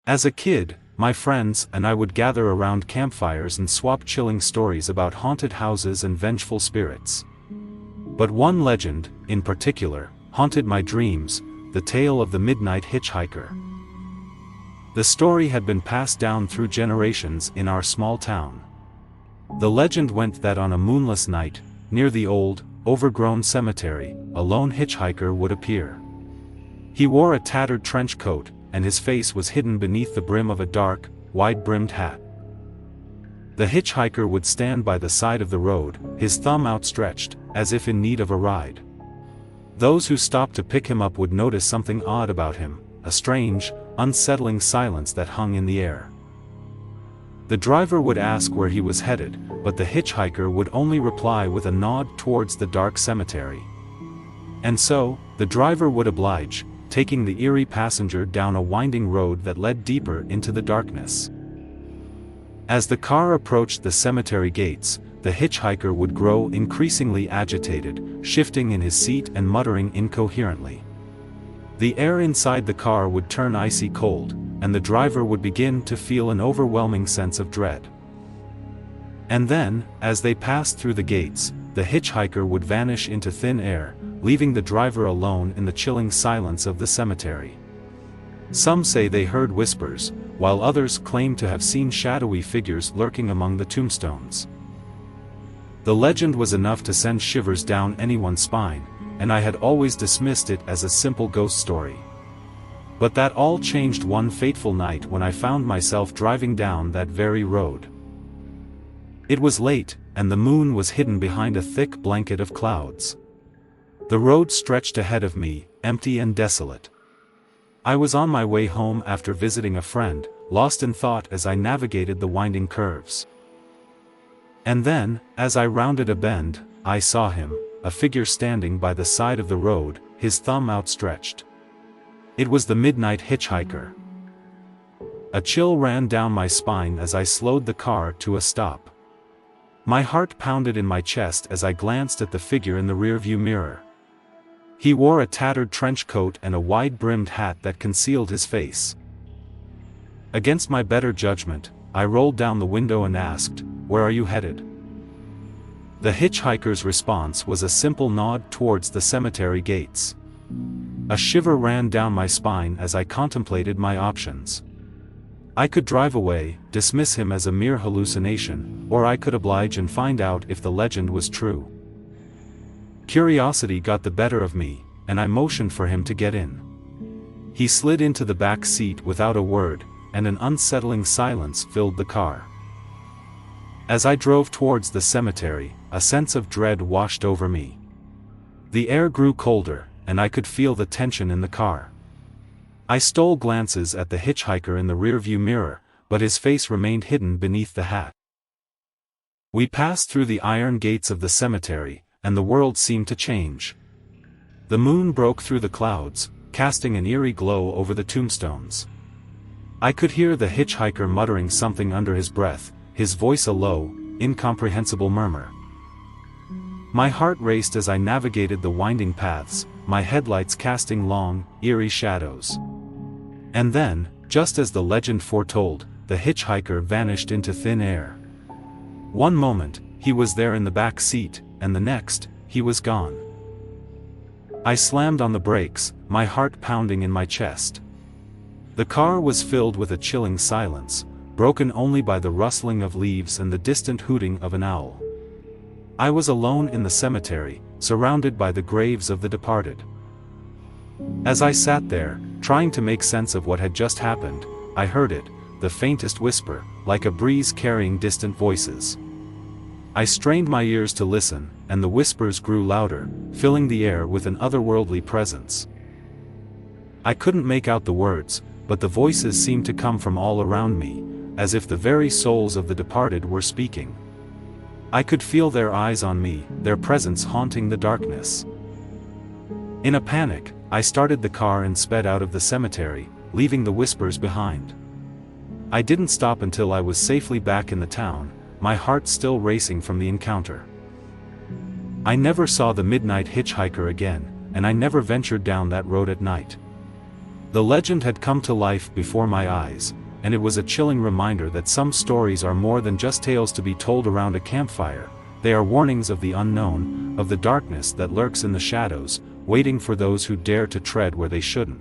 As a kid, my friends and I would gather around campfires and swap chilling stories about haunted houses and vengeful spirits. But one legend, in particular, haunted my dreams: the tale of the Midnight Hitchhiker. The story had been passed down through generations in our small town. The legend went that on a moonless night, near the old, overgrown cemetery, a lone hitchhiker would appear. He wore a tattered trench coat, and his face was hidden beneath the brim of a dark, wide-brimmed hat. The hitchhiker would stand by the side of the road, his thumb outstretched, as if in need of a ride. Those who stopped to pick him up would notice something odd about him, a strange, unsettling silence that hung in the air. The driver would ask where he was headed, but the hitchhiker would only reply with a nod towards the dark cemetery. And so, the driver would oblige, taking the eerie passenger down a winding road that led deeper into the darkness. As the car approached the cemetery gates, the hitchhiker would grow increasingly agitated, shifting in his seat and muttering incoherently. The air inside the car would turn icy cold, and the driver would begin to feel an overwhelming sense of dread. And then, as they passed through the gates, the hitchhiker would vanish into thin air, leaving the driver alone in the chilling silence of the cemetery. Some say they heard whispers, while others claim to have seen shadowy figures lurking among the tombstones. The legend was enough to send shivers down anyone's spine, and I had always dismissed it as a simple ghost story. But that all changed one fateful night when I found myself driving down that very road. It was late, and the moon was hidden behind a thick blanket of clouds. The road stretched ahead of me, empty and desolate. I was on my way home after visiting a friend, lost in thought as I navigated the winding curves. And then, as I rounded a bend, I saw him, a figure standing by the side of the road, his thumb outstretched. It was the Midnight Hitchhiker. A chill ran down my spine as I slowed the car to a stop. My heart pounded in my chest as I glanced at the figure in the rearview mirror. He wore a tattered trench coat and a wide-brimmed hat that concealed his face. Against my better judgment, I rolled down the window and asked, "Where are you headed?" The hitchhiker's response was a simple nod towards the cemetery gates. A shiver ran down my spine as I contemplated my options. I could drive away, dismiss him as a mere hallucination, or I could oblige and find out if the legend was true. Curiosity got the better of me, and I motioned for him to get in. He slid into the back seat without a word, and an unsettling silence filled the car. As I drove towards the cemetery, a sense of dread washed over me. The air grew colder, and I could feel the tension in the car. I stole glances at the hitchhiker in the rearview mirror, but his face remained hidden beneath the hat. We passed through the iron gates of the cemetery, and the world seemed to change. The moon broke through the clouds, casting an eerie glow over the tombstones. I could hear the hitchhiker muttering something under his breath, his voice a low, incomprehensible murmur. My heart raced as I navigated the winding paths, my headlights casting long, eerie shadows. And then, just as the legend foretold, the hitchhiker vanished into thin air. One moment, he was there in the back seat, and the next, he was gone. I slammed on the brakes, my heart pounding in my chest. The car was filled with a chilling silence, broken only by the rustling of leaves and the distant hooting of an owl. I was alone in the cemetery, surrounded by the graves of the departed. As I sat there, trying to make sense of what had just happened, I heard it, the faintest whisper, like a breeze carrying distant voices. I strained my ears to listen, and the whispers grew louder, filling the air with an otherworldly presence. I couldn't make out the words, but the voices seemed to come from all around me, as if the very souls of the departed were speaking. I could feel their eyes on me, their presence haunting the darkness. In a panic, I started the car and sped out of the cemetery, leaving the whispers behind. I didn't stop until I was safely back in the town, my heart still racing from the encounter. I never saw the Midnight Hitchhiker again, and I never ventured down that road at night. The legend had come to life before my eyes, and it was a chilling reminder that some stories are more than just tales to be told around a campfire. They are warnings of the unknown, of the darkness that lurks in the shadows, waiting for those who dare to tread where they shouldn't.